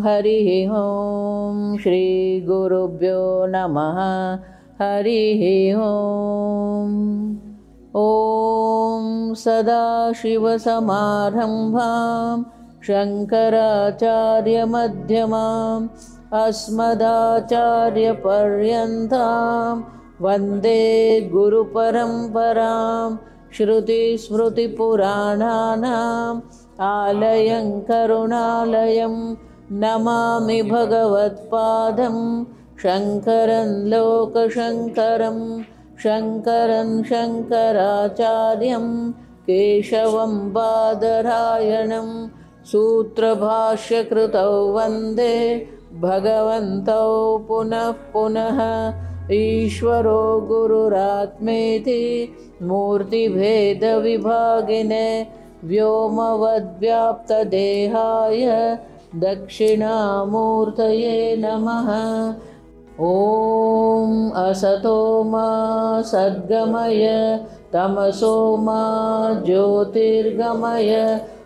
हरि ओम। श्री गुरुभ्यो नमः। हरि ओम। ओम सदाशिवसमारम्भां शङ्कराचार्यमध्यमाम् अस्मदाचार्यपर्यन्तां वन्दे गुरुपरम्परां। श्रुतिस्मृतिपुराणानाम् आलयं करुणालयं नमामि भगवत्पादं शङ्करं लोकशङ्करं। शङ्करं शङ्कराचार्यं केशवं बादरायणं सूत्रभाष्यकृतौ वन्दे भगवन्तौ पुनः पुनः। ईश्वरो गुरुरात्मेति मूर्तिभेदविभागिने व्योमवद्व्याप्तदेहाय दक्षिणामूर्तये नमः। ॐ असतो मा सद्गमय तमसो मा ज्योतिर्गमय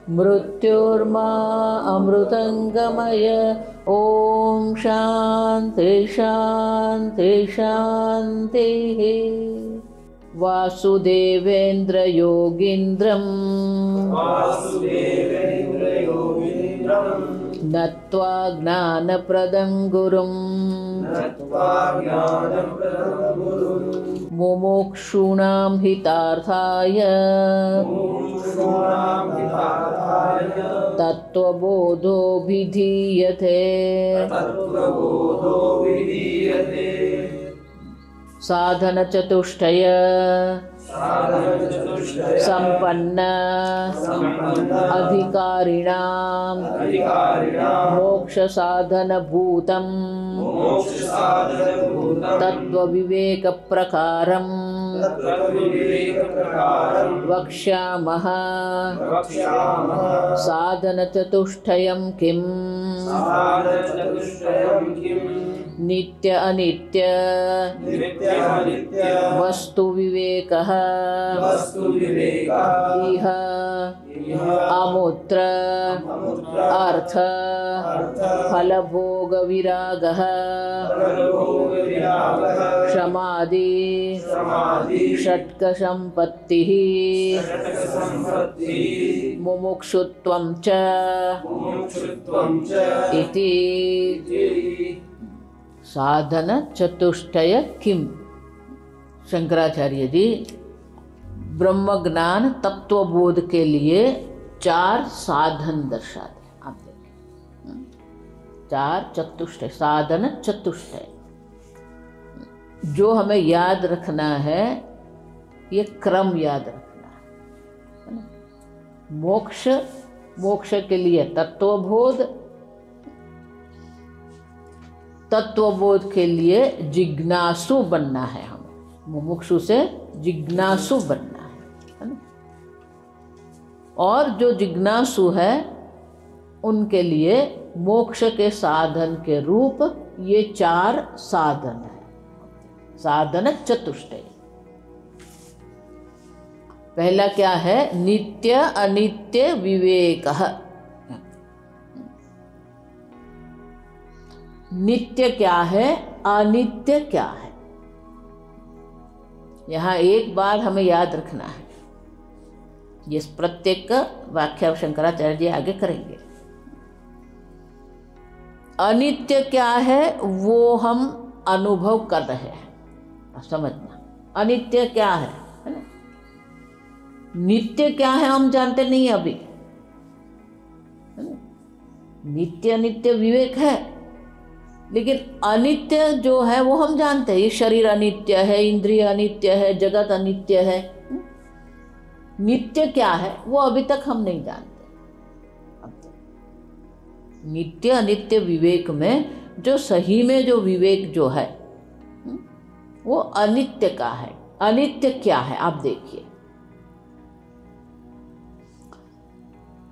मृत्युर्मा अमृतंगमय। ॐ शान्ति शान्ति शान्तिः। वासुदेवेन्द्र योगीन्द्रं नत्वा ज्ञानप्रदं गुरुं मुमुक्षूणां हितार्थाय तत्त्वबोधोऽभिधीयते। साधनचतुष्टय संपन्न अधिकारिणां मोक्ष साधनभूतं तत्त्वविवेक प्रकारं वक्ष्यामः। साधनचतुष्टयं किम्? नित्य अनित्य वस्तु विवेकः इह अमुत्र अर्थ फलभोग विरागः क्षमादि षट्क संपत्तिः मुमुक्षुत्वं च इति। साधन चतुष्टय किम? शंकराचार्य जी ब्रह्म ज्ञान तत्वबोध के लिए 4 साधन दर्शाते हैं। आप देखिए 4 चतुष्टय, साधन चतुष्टय। जो हमें याद रखना है, ये क्रम याद रखना है ना? मोक्ष के लिए तत्वबोध, तत्वबोध के लिए जिज्ञासु बनना है। हमें मुमुक्षु से जिज्ञासु बनना है ना? और जो जिज्ञासु है उनके लिए मोक्ष के साधन के रूप ये 4 साधन है। साधन चतुष्टय। पहला क्या है? नित्य अनित्य विवेकः। नित्य क्या है, अनित्य क्या है? यहाँ एक बात हमें याद रखना है। ये प्रत्येक व्याख्या शंकराचार्य जी आगे करेंगे। अनित्य क्या है वो हम अनुभव कर रहे हैं, समझना। अनित्य क्या है ना? नित्य क्या है हम जानते नहीं अभी, है ना? नित्य अनित्य विवेक है, लेकिन अनित्य जो है वो हम जानते हैं। ये शरीर अनित्य है, इंद्रिय अनित्य है, जगत अनित्य है। नित्य क्या है वो अभी तक हम नहीं जानते। नित्य अनित्य विवेक में जो सही में जो विवेक जो है वो अनित्य का है। अनित्य क्या है आप देखिए।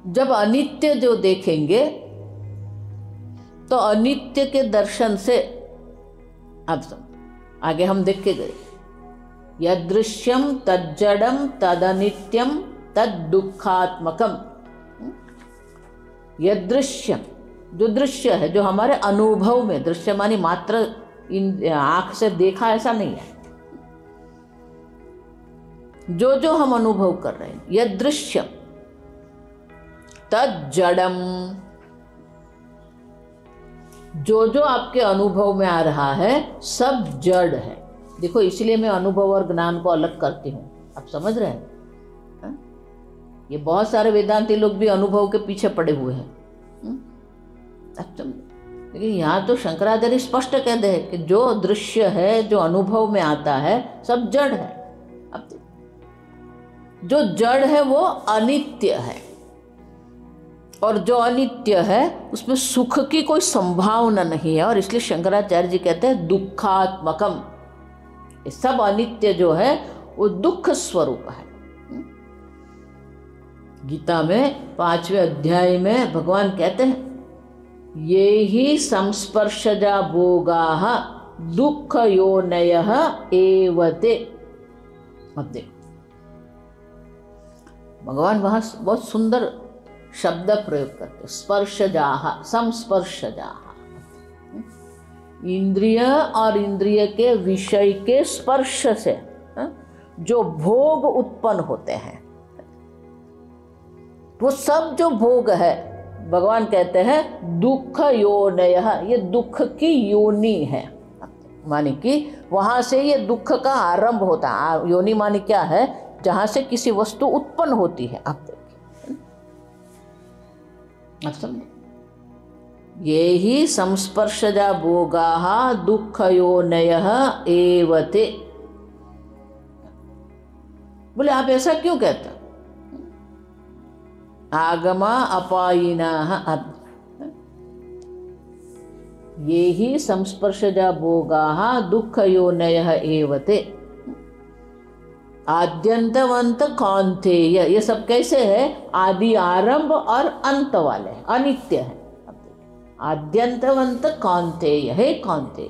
जब अनित्य जो देखेंगे तो अनित्य के दर्शन से अब आगे हम देख के गए, यदृश्यम तज्जड़म तदनित्यम तद दुखात्मकम। यदृश्यम जो दृश्य है, जो हमारे अनुभव में, दृश्य मानी मात्र इन आंख से देखा ऐसा नहीं है, जो जो हम अनुभव कर रहे हैं, यह दृश्य तद जड़म, जो जो आपके अनुभव में आ रहा है सब जड़ है। देखो इसलिए मैं अनुभव और ज्ञान को अलग करती हूं, आप समझ रहे हैं? ये बहुत सारे वेदांती लोग भी अनुभव के पीछे पड़े हुए हैं, आप समझ। लेकिन यहाँ तो शंकराचार्य स्पष्ट कहते हैं कि जो दृश्य है, जो अनुभव में आता है सब जड़ है। अब जो जड़ है वो अनित्य है, और जो अनित्य है उसमें सुख की कोई संभावना नहीं है, और इसलिए शंकराचार्य जी कहते हैं दुखात्मकम। ये सब अनित्य जो है वो दुख स्वरूप है। गीता में 5वें अध्याय में भगवान कहते हैं ये ही संस्पर्शजा भोगाः दुख योनयः एवते। अब देखो भगवान वहां बहुत सुंदर शब्द प्रयोग करते, स्पर्शजाः, संस्पर्शजाः। इंद्रिय और इंद्रिय के विषय के स्पर्श से जो भोग उत्पन्न होते हैं, वो सब जो भोग है भगवान कहते हैं दुख योनयः, ये दुख की योनि है। माने कि वहां से ये दुख का आरंभ होता है। योनि माने क्या है? जहां से किसी वस्तु उत्पन्न होती है। आप देखिए, आप समझे, ये ही संस्पर्शजा भोगाः दुख योनयः एवते। बोले आप ऐसा क्यों कहते हो? आगमा अपायिनाः, ये ही संस्पर्शजा भोगाः दुख योनयः एवते। आद्यंतवंत कौन्तेय, ये सब कैसे है? आदि आरंभ और अंत वाले हैं, अनित्य है। आद्यंतवंत कौन्तेय, हे कौन्तेय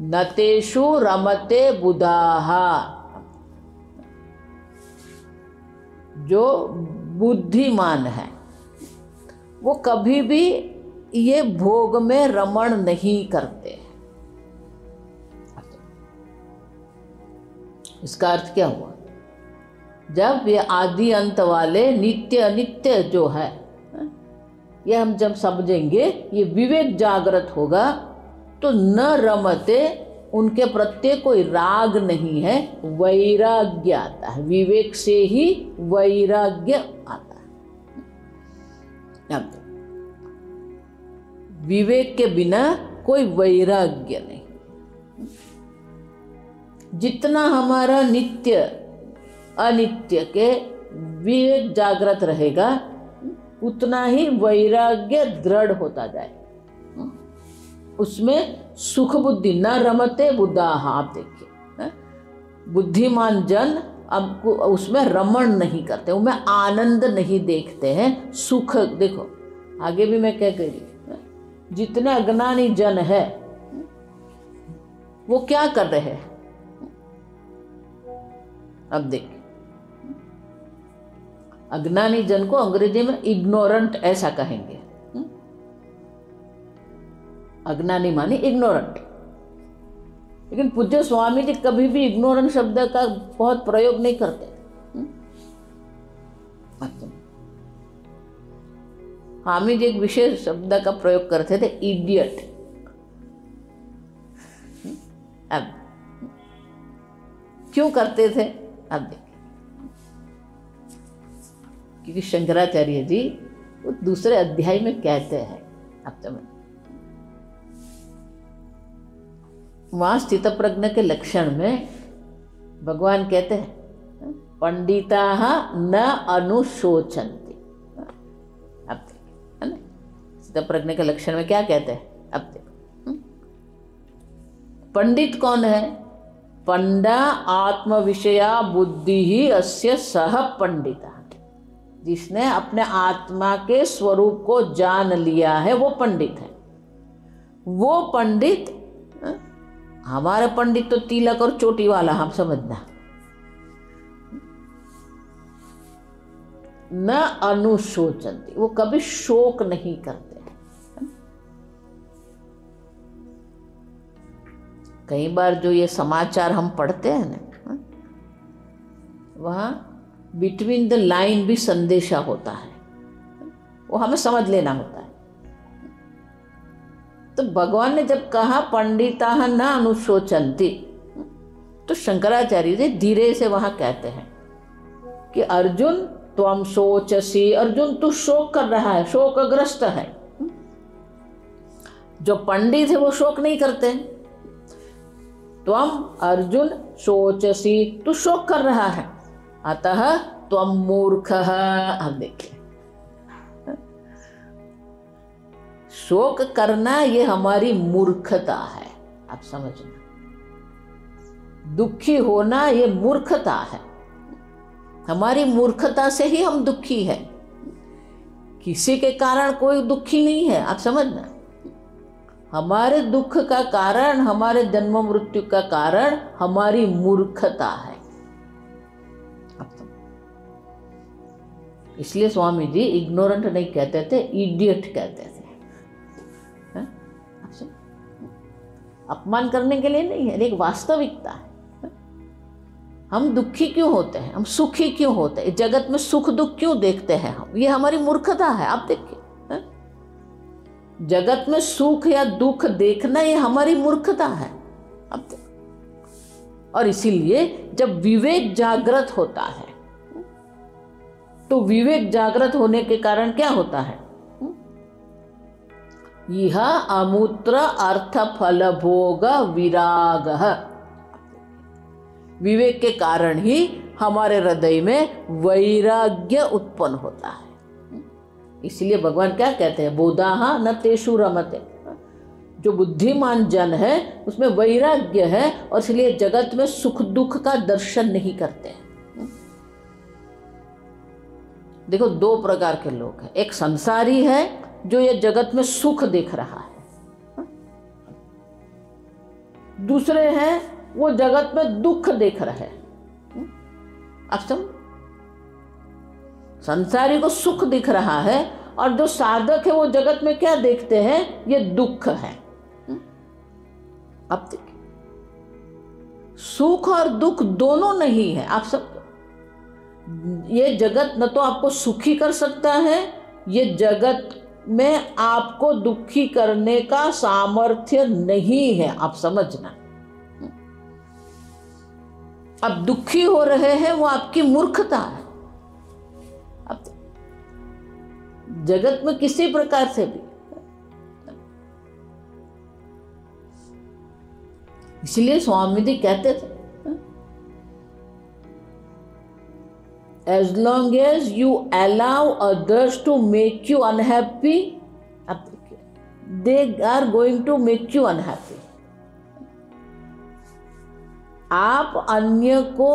न तेषु रमते बुधाः, जो बुद्धिमान है वो कभी भी ये भोग में रमण नहीं करते। इसका अर्थ क्या हुआ? जब ये आदि अंत वाले नित्य अनित्य जो है, ये हम जब समझेंगे, ये विवेक जागृत होगा, तो न रमते, उनके प्रत्यय कोई राग नहीं है, वैराग्य आता है। विवेक से ही वैराग्य आता है। विवेक के बिना कोई वैराग्य नहीं। जितना हमारा नित्य अनित्य के विवेक जागृत रहेगा, उतना ही वैराग्य दृढ़ होता जाए। उसमें सुख बुद्धि न रमते बुधाः। आप देखिए, बुद्धिमान जन अब उसमें रमण नहीं करते, उनमें आनंद नहीं देखते हैं, सुख। देखो आगे भी मैं क्या कह रही, जितने अज्ञानी जन है वो क्या कर रहे हैं? अब देखिए, अज्ञानी जन को अंग्रेजी में इग्नोरेंट ऐसा कहेंगे। अज्ञानी माने इग्नोरेंट। लेकिन पूज्य स्वामी जी कभी भी इग्नोरेंट शब्द का बहुत प्रयोग नहीं करते। स्वामी जी एक विशेष शब्द का प्रयोग करते थे, इडियट। अब क्यों करते थे? अब देखिए, क्योंकि शंकराचार्य जी वो दूसरे अध्याय में कहते हैं, आप समझ, वहां स्थित प्रज्ञ के लक्षण में भगवान कहते हैं पंडिताः न अनुशोचन्ति। अब देखिए, है ना, स्थित प्रज्ञ के लक्षण में क्या कहते हैं? अब देखो, पंडित कौन है? पंडा आत्म विषया बुद्धि ही अस्य सह पंडिता, जिसने अपने आत्मा के स्वरूप को जान लिया है वो पंडित है। वो पंडित, हमारे पंडित तो तिलक और चोटी वाला, हम समझना, न अनुशोचन्ति, वो कभी शोक नहीं करते। कई बार जो ये समाचार हम पढ़ते हैं ना, वहाँ बिटवीन द लाइन भी संदेशा होता है, वो हमें समझ लेना होता है। तो भगवान ने जब कहा पंडिता न अनुशोचंती, तो शंकराचार्य जी धीरे से वहां कहते हैं कि अर्जुन त्वम शोचसी, अर्जुन तू शोक कर रहा है, शोकग्रस्त है। जो पंडित है वो शोक नहीं करते। त्वम अर्जुन शोचसी, तू शोक कर रहा है, अतः त्वम मूर्खः। अब देखिए, शोक करना ये हमारी मूर्खता है, आप समझना। दुखी होना ये मूर्खता है, हमारी मूर्खता से ही हम दुखी है। किसी के कारण कोई दुखी नहीं है, आप समझना। हमारे दुख का कारण, हमारे जन्म मृत्यु का कारण हमारी मूर्खता है। इसलिए स्वामी जी इग्नोरेंट नहीं कहते थे, इडियट कहते थे। अपमान करने के लिए नहीं है, एक वास्तविकता है। हम दुखी क्यों होते हैं, हम सुखी क्यों होते हैं, जगत में सुख दुख क्यों देखते हैं हम, ये हमारी मूर्खता है। आप देखिए, जगत में सुख या दुख देखना ये हमारी मूर्खता है। अब और इसीलिए जब विवेक जागृत होता है, तो विवेक जागृत होने के कारण क्या होता है, यह अमूत्र अर्थ फल भोग विराग। विवेक के कारण ही हमारे हृदय में वैराग्य उत्पन्न होता है। इसलिए भगवान क्या कहते हैं, बोधाहा न तेषु रमते। जो बुद्धिमान जन है उसमें वैराग्य है, और इसलिए जगत में सुख दुख का दर्शन नहीं करते हैं। देखो, दो प्रकार के लोग हैं। एक संसारी है जो ये जगत में सुख देख रहा है, दूसरे हैं वो जगत में दुख देख रहे हैं। अब समझ, संसारी को सुख दिख रहा है, और जो साधक है वो जगत में क्या देखते हैं, ये दुख है। अब देखिए, सुख और दुख दोनों नहीं है। आप सब, ये जगत न तो आपको सुखी कर सकता है, ये जगत में आपको दुखी करने का सामर्थ्य नहीं है। आप समझना, अब दुखी हो रहे हैं वो आपकी मूर्खता है। अब जगत में किसी प्रकार से भी, इसलिए स्वामी जी कहते थे, as long as you allow others to make you unhappy, they are going to make you unhappy. आप अन्य को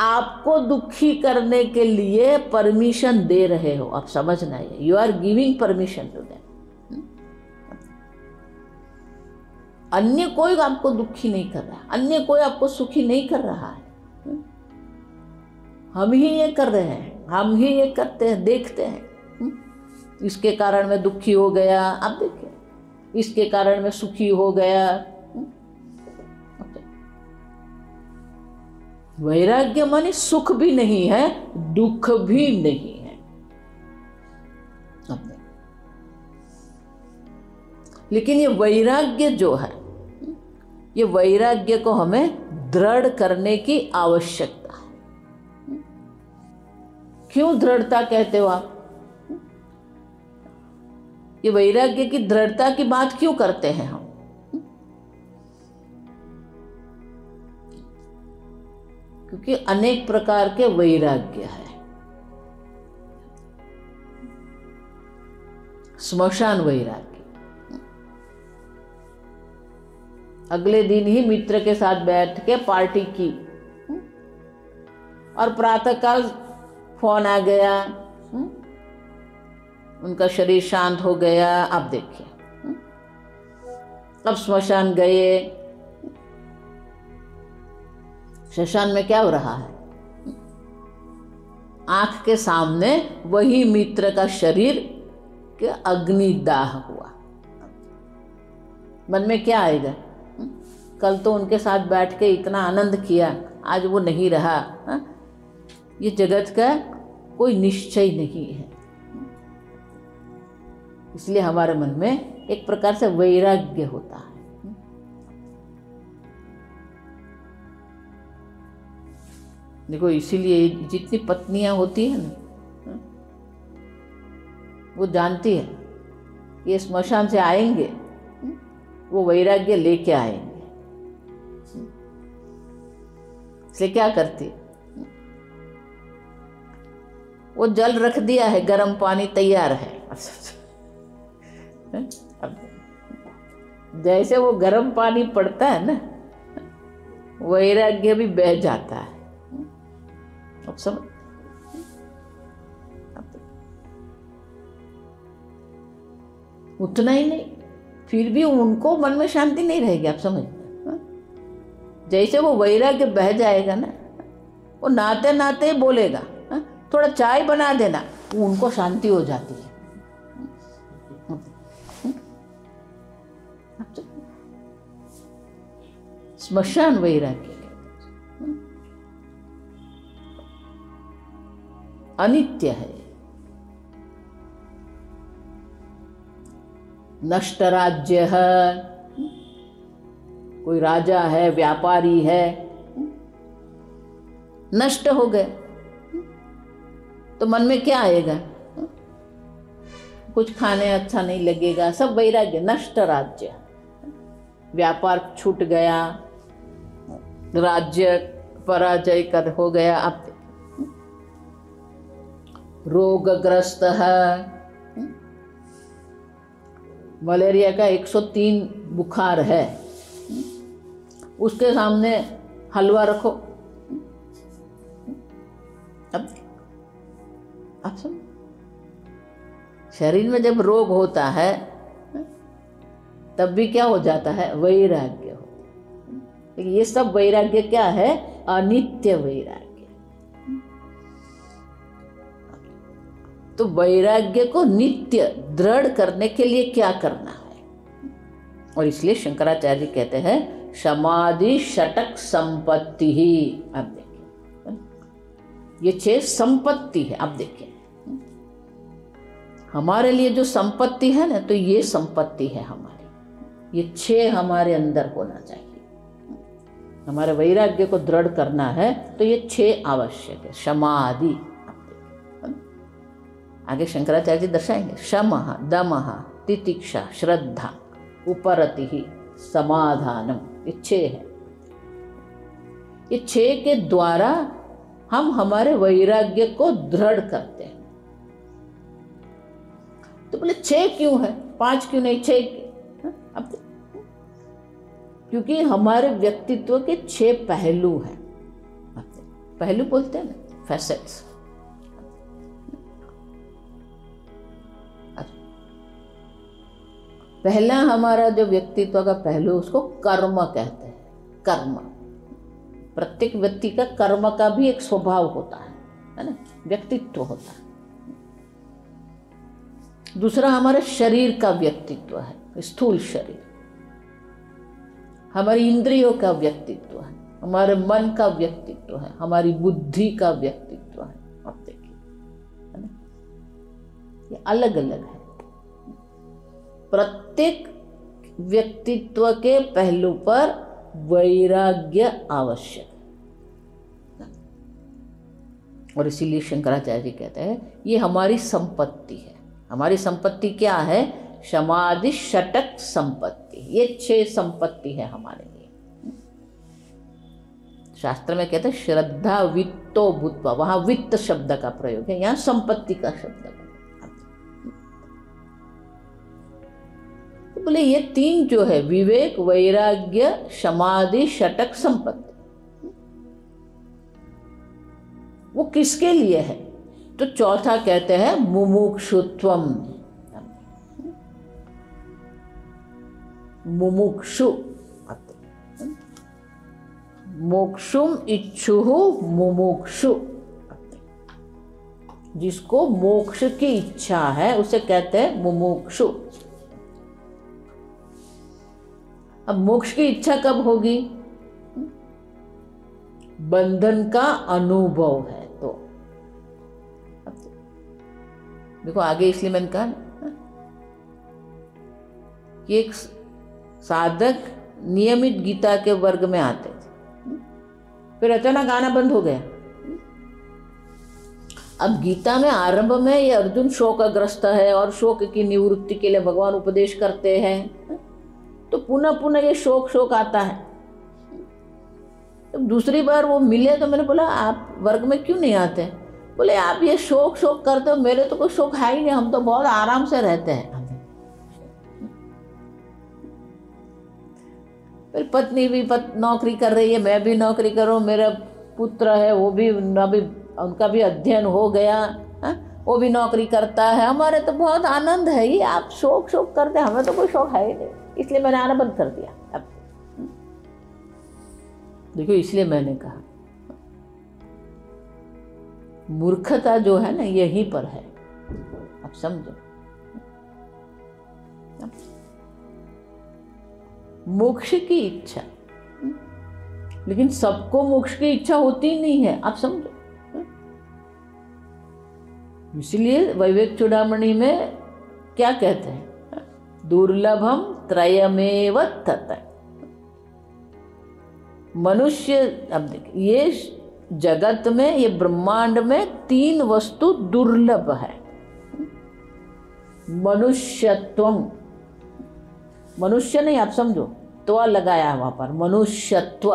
आपको दुखी करने के लिए परमिशन दे रहे हो। आप समझना है, you are giving permission to them. अन्य कोई आपको दुखी नहीं कर रहा, अन्य कोई आपको सुखी नहीं कर रहा है। हम ही ये कर रहे हैं, हम ही ये करते हैं, देखते हैं। इसके कारण मैं दुखी हो गया, आप देखिए, इसके कारण मैं सुखी हो गया। वैराग्य माने सुख भी नहीं है, दुख भी नहीं है। लेकिन ये वैराग्य जो है, ये वैराग्य को हमें दृढ़ करने की आवश्यकता है। क्यों दृढ़ता कहते हो आप? ये वैराग्य की दृढ़ता की बात क्यों करते हैं हम? क्योंकि अनेक प्रकार के वैराग्य है। स्मशान वैराग्य, अगले दिन ही मित्र के साथ बैठ के पार्टी की और प्रातःकाल फोन आ गया, उनका शरीर शांत हो गया। अब देखिए, अब स्मशान गए, श्मशान में क्या हो रहा है? आंख के सामने वही मित्र का शरीर के अग्निदाह हुआ। मन में क्या आएगा? कल तो उनके साथ बैठ के इतना आनंद किया, आज वो नहीं रहा। ये जगत का कोई निश्चय नहीं है। इसलिए हमारे मन में एक प्रकार से वैराग्य होता है। देखो, इसीलिए जितनी पत्नियां होती है ना, वो जानती है ये स्मशान से आएंगे, वो वैराग्य लेके आएंगे। इसलिए क्या करती है, वो जल रख दिया है, गर्म पानी तैयार है। जैसे वो गर्म पानी पड़ता है ना, वैराग्य भी बह जाता है। अब समझ, उतना ही नहीं, फिर भी उनको मन में शांति नहीं रहेगी। आप समझ, जैसे वो वैराग्य बह जाएगा ना, वो नाते नाते बोलेगा, थोड़ा चाय बना देना, उनको शांति हो जाती है। स्मशान वैराग्य अनित्य है, नष्ट राज्य है। कोई राजा है, व्यापारी है, नष्ट हो गए तो मन में क्या आएगा, कुछ खाने अच्छा नहीं लगेगा, सब वैराग्य। नष्ट राज्य, व्यापार छूट गया, राज्य पराजय कर हो गया। अब रोगग्रस्त है, मलेरिया का 103 बुखार है, उसके सामने हलवा रखो, अब सुन, शरीर में जब रोग होता है तब भी क्या हो जाता है, वैराग्य होता है। ये सब वैराग्य क्या है, अनित्य वैराग्य। तो वैराग्य को नित्य दृढ़ करने के लिए क्या करना है, और इसलिए शंकराचार्य जी कहते हैं समाधि षटक संपत्ति ही। आप देखिए, ये 6 संपत्ति है। आप देखिए, हमारे लिए जो संपत्ति है ना, तो ये संपत्ति है हमारी। ये 6 हमारे अंदर होना चाहिए। हमारे वैराग्य को दृढ़ करना है तो ये 6 आवश्यक है। समाधि, आगे शंकराचार्य जी दर्शाएंगे, शमः दमः तितिक्षा श्रद्धा उपरतिः समाधानम। ये 6 है। ये 6 के द्वारा हम हमारे वैराग्य को दृढ़ करते हैं। तो बोले 6 क्यों है, 5 क्यों नहीं, 6 क्यों? अब क्योंकि हमारे व्यक्तित्व के 6 पहलू हैं। पहलू बोलते हैं ना, फैसेट्स। पहला हमारा जो व्यक्तित्व का पहलू, उसको कर्म कहते हैं। कर्म, प्रत्येक व्यक्ति का कर्म का भी एक स्वभाव होता है ना, व्यक्तित्व होता है। दूसरा हमारे शरीर का व्यक्तित्व है, स्थूल शरीर। हमारी इंद्रियों का व्यक्तित्व है, हमारे मन का व्यक्तित्व है, हमारी बुद्धि का व्यक्तित्व है। आप देखिए, है ना, ये अलग अलग है। प्रत्येक व्यक्तित्व के पहलू पर वैराग्य आवश्यक है, और इसीलिए शंकराचार्य जी कहते हैं ये हमारी संपत्ति है। हमारी संपत्ति क्या है, समाधि षटक संपत्ति। ये 6 संपत्ति है हमारे लिए। शास्त्र में कहते हैं श्रद्धा वित्तो भूत्वा, वहां वित्त शब्द का प्रयोग है, यहाँ संपत्ति का शब्द है। तो बोले ये 3 जो है, विवेक, वैराग्य, समाधि, षटक संपत्ति, वो किसके लिए है? तो चौथा कहते हैं मुमुक्षुत्वम। मुमुक्षु, मोक्षुम इच्छुः मुमुक्षु, जिसको मोक्ष की इच्छा है उसे कहते हैं मुमुक्षु। अब मोक्ष की इच्छा कब होगी? बंधन का अनुभव है तो। अब देखो आगे, इसलिए मैंने कहा कि एक साधक नियमित गीता के वर्ग में आते थे, फिर अचानक आना बंद हो गया। अब गीता में आरंभ में ये अर्जुन शोकग्रस्त है और शोक की निवृत्ति के लिए भगवान उपदेश करते हैं, तो पुनः पुनः ये शोक आता है। तो दूसरी बार वो मिले तो मैंने बोला आप वर्ग में क्यों नहीं आते? बोले आप ये शोक करते हो, मेरे तो कोई शोक है ही नहीं, हम तो बहुत आराम से रहते हैं। फिर पत्नी भी नौकरी कर रही है, मैं भी नौकरी कर रहा हूँ, मेरा पुत्र है वो भी अभी उनका भी अध्ययन हो गया, वो भी नौकरी करता है, हमारे तो बहुत आनंद है। ये आप शोक करते हैं, हमें तो कोई शौक है ही नहीं, इसलिए मैंने आना बंद कर दिया। अब देखो, इसलिए मैंने कहा मूर्खता जो है ना यहीं पर है। अब समझो, मोक्ष की इच्छा, लेकिन सबको मोक्ष की इच्छा होती नहीं है। आप समझो, इसलिए वैवेक चूड़ामणि में क्या कहते हैं? दुर्लभम त्रयमेव तत्। मनुष्य, अब देखिए, ये जगत में, ये ब्रह्मांड में 3 वस्तु दुर्लभ है। मनुष्यत्वम, मनुष्य नहीं, आप समझो, त्व लगाया वहां पर, मनुष्यत्व,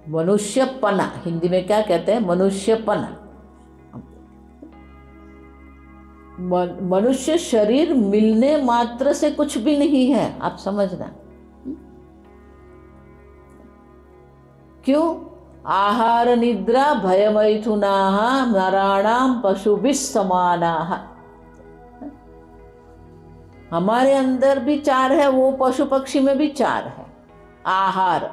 मनुष्यपना, हिंदी में क्या कहते हैं? मनुष्यपना। मनुष्य शरीर मिलने मात्र से कुछ भी नहीं है, आप समझना। क्यों? आहार निद्रा भय मैथुनाः नराणाम पशुभिः समानाः। हमारे अंदर भी 4 है, वो पशु पक्षी में भी 4 है। आहार,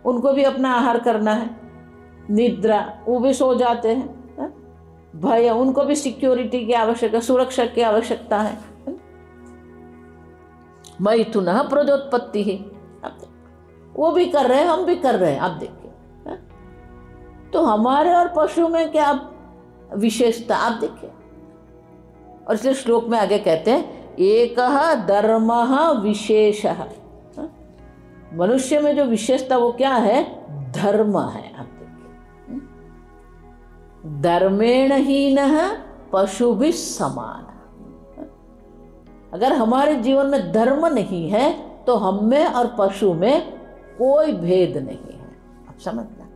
उनको भी अपना आहार करना है। निद्रा, वो भी सो जाते हैं। भय, उनको भी सिक्योरिटी की आवश्यकता, सुरक्षा की आवश्यकता है। मैथुनः प्रजोत्पत्ति ही, वो भी कर रहे हैं, हम भी कर रहे हैं। आप देखिए, तो हमारे और पशु में क्या विशेषता, आप देखिए। और इसलिए श्लोक में आगे कहते हैं एकः धर्मः विशेषः। मनुष्य में जो विशेषता वो क्या है? धर्म है। आप देखिए, धर्मेण हीनः पशुभिः समान। अगर हमारे जीवन में धर्म नहीं है तो हम में और पशु में कोई भेद नहीं है। आप समझना।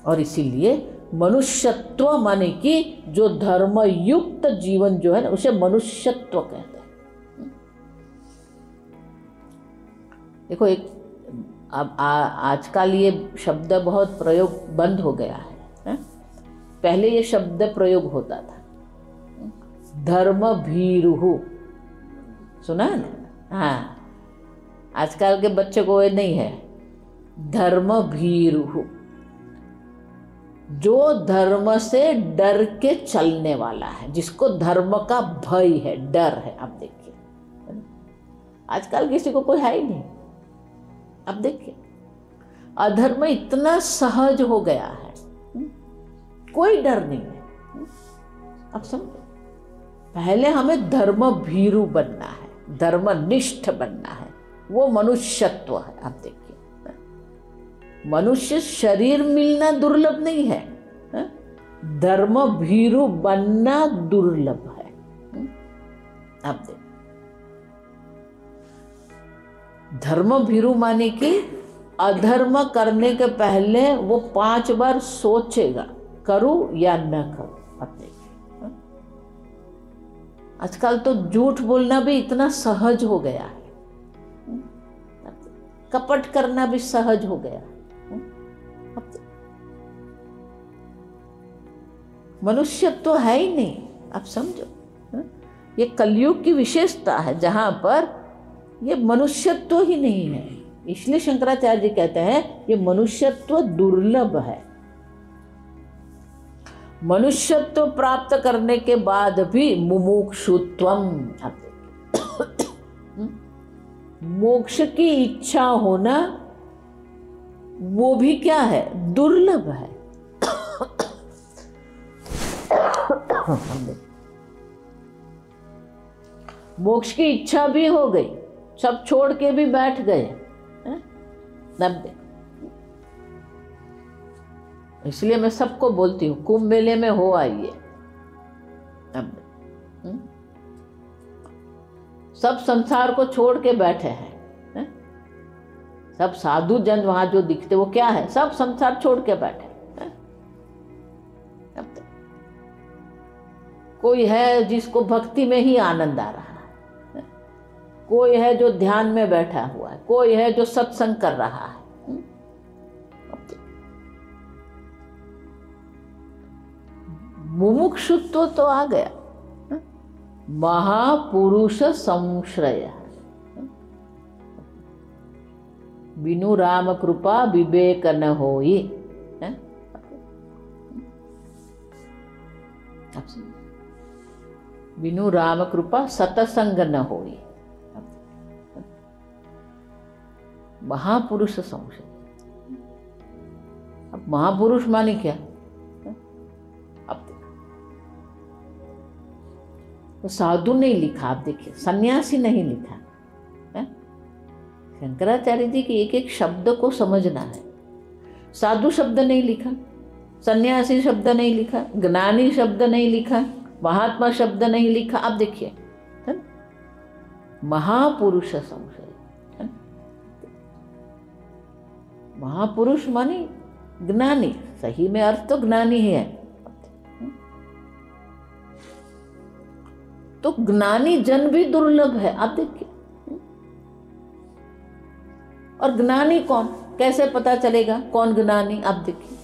और इसीलिए मनुष्यत्व माने कि जो धर्म युक्त जीवन जो है ना, उसे मनुष्यत्व कहते हैं। देखो, एक अब आजकल ये शब्द बहुत प्रयोग बंद हो गया है। पहले ये शब्द प्रयोग होता था, धर्म भीरुहु, सुना है ना? हाँ, आजकल के बच्चे को ये नहीं है। धर्म भीरुहु, जो धर्म से डर के चलने वाला है, जिसको धर्म का भय है, डर है। आप देखिए, आजकल किसी को कोई है ही नहीं। अब देखिए, अधर्म इतना सहज हो गया है, कोई डर नहीं है। अब समझो, पहले हमें धर्म भीरु बनना है, धर्मनिष्ठ बनना है, वो मनुष्यत्व है। आप देखिए, मनुष्य शरीर मिलना दुर्लभ नहीं है, धर्म भीरु बनना दुर्लभ है। आप देखिए, धर्म भीरु माने कि अधर्म करने के पहले वो 5 बार सोचेगा, करूं या न करूं। अब देखिए, आजकल तो झूठ बोलना भी इतना सहज हो गया है, कपट करना भी सहज हो गया। मनुष्यत्व तो है ही नहीं। आप समझो, ये कलयुग की विशेषता है जहां पर ये मनुष्यत्व ही नहीं है। इसलिए शंकराचार्य जी कहते हैं ये मनुष्यत्व दुर्लभ है। मनुष्यत्व प्राप्त करने के बाद भी मुमुक्षुत्वम, आप देखिए, मोक्ष की इच्छा होना वो भी क्या है, दुर्लभ है। मोक्ष की इच्छा भी हो गई, सब छोड़ के भी बैठ गए, नब्बे। इसलिए मैं सबको बोलती हूँ कुंभ मेले में हो आइए। सब संसार को छोड़ के बैठे हैं, सब साधु जन वहां जो दिखते वो क्या है, सब संसार छोड़ के बैठे हैं। कोई है जिसको भक्ति में ही आनंद आ रहा है, कोई है जो ध्यान में बैठा हुआ है, कोई है जो सत्संग कर रहा है। मुमुक्षुत्व तो आ गया, महापुरुष संश्रय, बिनु राम कृपा विवेक न होई। बिनु राम कृपा सतसंग न होई। महापुरुष संशय। अब महापुरुष माने क्या? अब तो साधु नहीं लिखा, आप देखिए, सन्यासी नहीं लिखा है? शंकराचार्य जी के एक एक शब्द को समझना है। साधु शब्द नहीं लिखा, सन्यासी शब्द नहीं लिखा, ज्ञानी शब्द नहीं लिखा, महात्मा शब्द नहीं लिखा। आप देखिए, महापुरुष संशय। महापुरुष माने ज्ञानी, सही में अर्थ तो ज्ञानी ही है। तो ज्ञानी जन भी दुर्लभ है, आप देखिए। और ज्ञानी कौन, कैसे पता चलेगा कौन ज्ञानी? आप देखिए,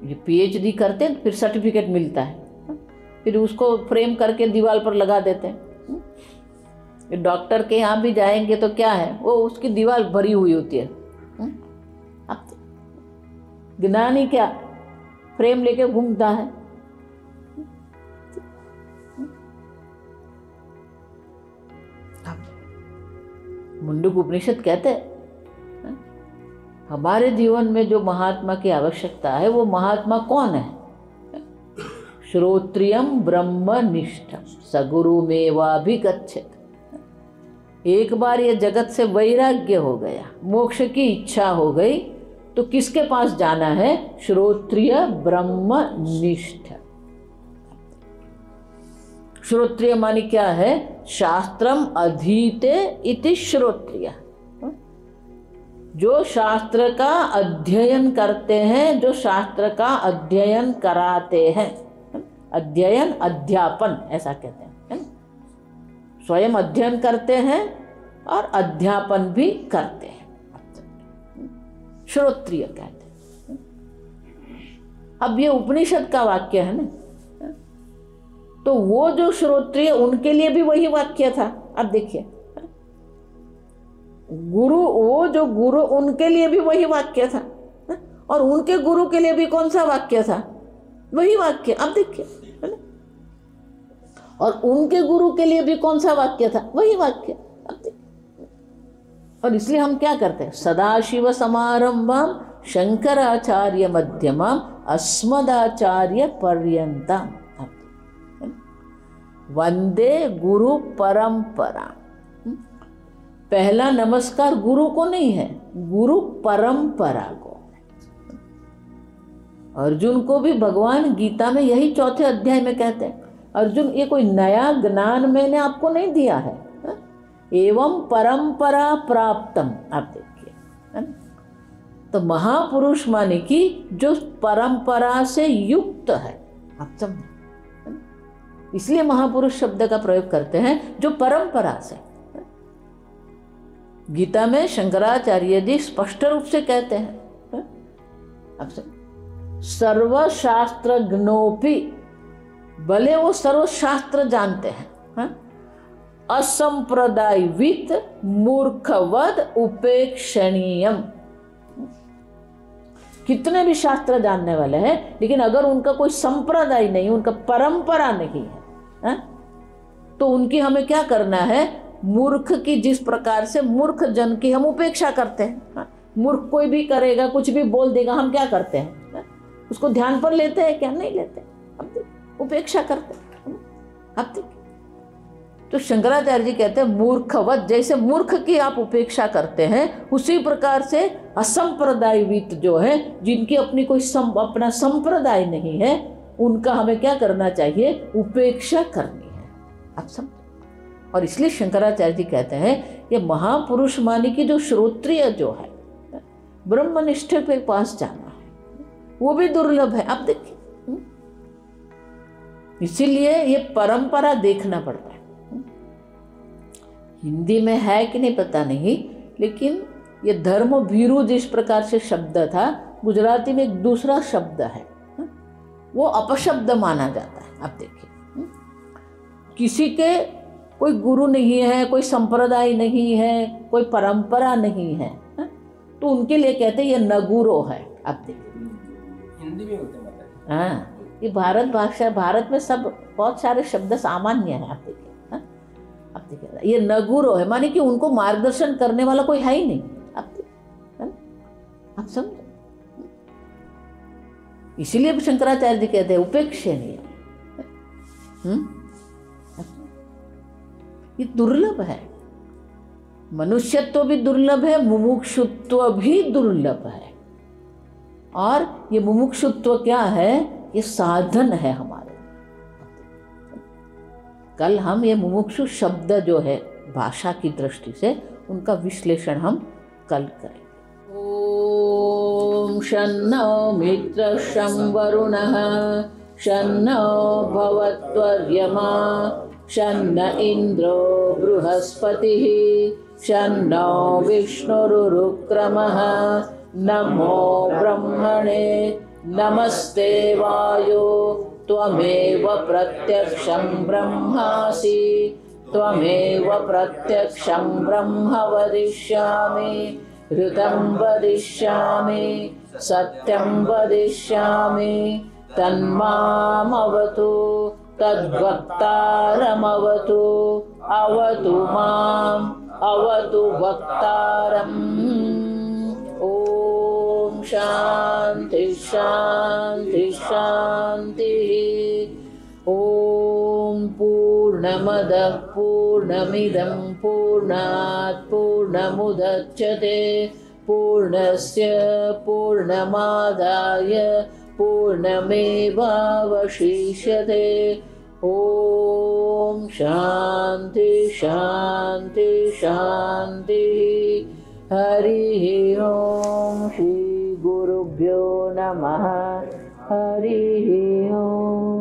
ये पीएचडी करते हैं फिर सर्टिफिकेट मिलता है, फिर उसको फ्रेम करके दीवार पर लगा देते हैं। डॉक्टर के यहाँ भी जाएंगे तो क्या है, वो उसकी दीवार भरी हुई होती है। अब ज्ञानी क्या, फ्रेम लेके घूमता है। मुंडक उपनिषद कहते हैं हमारे जीवन में जो महात्मा की आवश्यकता है वो महात्मा कौन है? श्रोत्रियम ब्रह्मनिष्ठम सगुरुमेवाभिगच्छेत्। एक बार ये जगत से वैराग्य हो गया, मोक्ष की इच्छा हो गई, तो किसके पास जाना है? श्रोत्रिय ब्रह्मनिष्ठ। श्रोत्रिय माने क्या है? शास्त्रम अधीते इति श्रोत्रिय। जो शास्त्र का अध्ययन करते हैं, जो शास्त्र का अध्ययन कराते हैं। अध्ययन अध्यापन ऐसा कहते हैं, है ना? स्वयं अध्ययन करते हैं और अध्यापन भी करते हैं, श्रोत्रिय कहते हैं। अब ये उपनिषद का वाक्य है ना, तो वो जो श्रोत्रिय उनके लिए भी वही वाक्य था। अब देखिए, गुरु, वो जो गुरु उनके लिए भी वही वाक्य था, और उनके गुरु के लिए भी कौन सा वाक्य था? वही वाक्य। अब देखिए, है ना? और उनके गुरु के लिए भी कौन सा वाक्य था? वही वाक्य। अब देखिए, और इसलिए हम क्या करते हैं? सदाशिव समारंभम शंकराचार्य मध्यमम अस्मदाचार्य पर्यंतम वंदे गुरु परंपरा। पहला नमस्कार गुरु को नहीं है, गुरु परंपरा को। अर्जुन को भी भगवान गीता में यही चौथे अध्याय में कहते हैं, अर्जुन ये कोई नया ज्ञान मैंने आपको नहीं दिया है, एवं परंपरा प्राप्तम। आप देखिए, तो महापुरुष माने कि जो परंपरा से युक्त है। आप समझे, इसलिए महापुरुष शब्द का प्रयोग करते हैं, जो परंपरा से। गीता में शंकराचार्य जी स्पष्ट रूप से कहते हैं, अब सर्वशास्त्रज्ञोपि, भले वो सर्वशास्त्र जानते हैं, असंप्रदायवित मूर्खवद उपेक्षणीयम। कितने भी शास्त्र जानने वाले हैं, लेकिन अगर उनका कोई संप्रदाय नहीं, उनका परंपरा नहीं है, है? तो उनकी हमें क्या करना है, मूर्ख की जिस प्रकार से मूर्ख जन की हम उपेक्षा करते हैं, हाँ? मूर्ख कोई भी करेगा, कुछ भी बोल देगा, हम क्या करते हैं, हाँ? उसको ध्यान पर लेते हैं क्या, नहीं लेते, अब उपेक्षा करते हैं। अब देखिए, तो शंकराचार्य जी कहते हैं मूर्खवत, जैसे मूर्ख की आप उपेक्षा करते हैं, उसी प्रकार से असंप्रदायवित जो है, जिनकी अपनी कोई अपना संप्रदाय नहीं है, उनका हमें क्या करना चाहिए, उपेक्षा करनी है। आप समझ। और इसलिए शंकराचार्य जी कहते हैं ये महापुरुष मानी की जो श्रोत्रिय जो है, ब्रह्मनिष्ठ के पास जाना है, वो भी दुर्लभ है। आप देखिए, इसीलिए ये परंपरा देखना पड़ता है। हिंदी में है कि नहीं पता नहीं, लेकिन ये धर्म भीरू जिस प्रकार से शब्द था, गुजराती में एक दूसरा शब्द है, वो अपशब्द माना जाता है। आप देखिए, किसी के कोई गुरु नहीं है, कोई संप्रदाय नहीं है, कोई परंपरा नहीं है, तो उनके लिए कहते हैं ये नगुरो है। आप देखिए, हिंदी में होते हैं। हाँ, ये भारत भाषा, भारत में सब बहुत सारे शब्द सामान्य हैं। आप देखिए, आप देखिए, ये नगुरो है, माने कि उनको मार्गदर्शन करने वाला कोई है ही नहीं। आप समझ। इसीलिए शंकराचार्य जी कहते हैं उपेक्षणीय। ये दुर्लभ है, मनुष्यत्व भी दुर्लभ है, मुमुक्षुत्व भी दुर्लभ है। और ये मुमुक्षुत्व क्या है, ये साधन है हमारे। कल हम ये मुमुक्षु शब्द जो है भाषा की दृष्टि से, उनका विश्लेषण हम कल करेंगे। ओम शन्नो मित्र शं वरुणः शन्नो भवत्वर्यमा शन्न इन्द्रो बृहस्पतिः शन्नो विष्णुरुक्रमः नमो ब्रह्मणे नमस्ते वायो त्वमेव प्रत्यक्षं ब्रह्मासि त्वमेव प्रत्यक्षं ब्रह्म वदिष्यामि ऋतं वदिष्यामि सत्यं वदिष्यामि तन्मामवतु तद्वक्तारमवतु अवतु माम् अवतु वक्तारम्। ओम शांति शांति शांति। ओम पूर्णमदः पूर्णमिदं पूर्णात् पूर्णमुदच्यते पूर्णस्य पूर्णमादाय पूर्णमेवावशिष्यते। ओम शांति शांति शांति। हरि ओम। श्री गुरुभ्यो नमः। हरि ओम।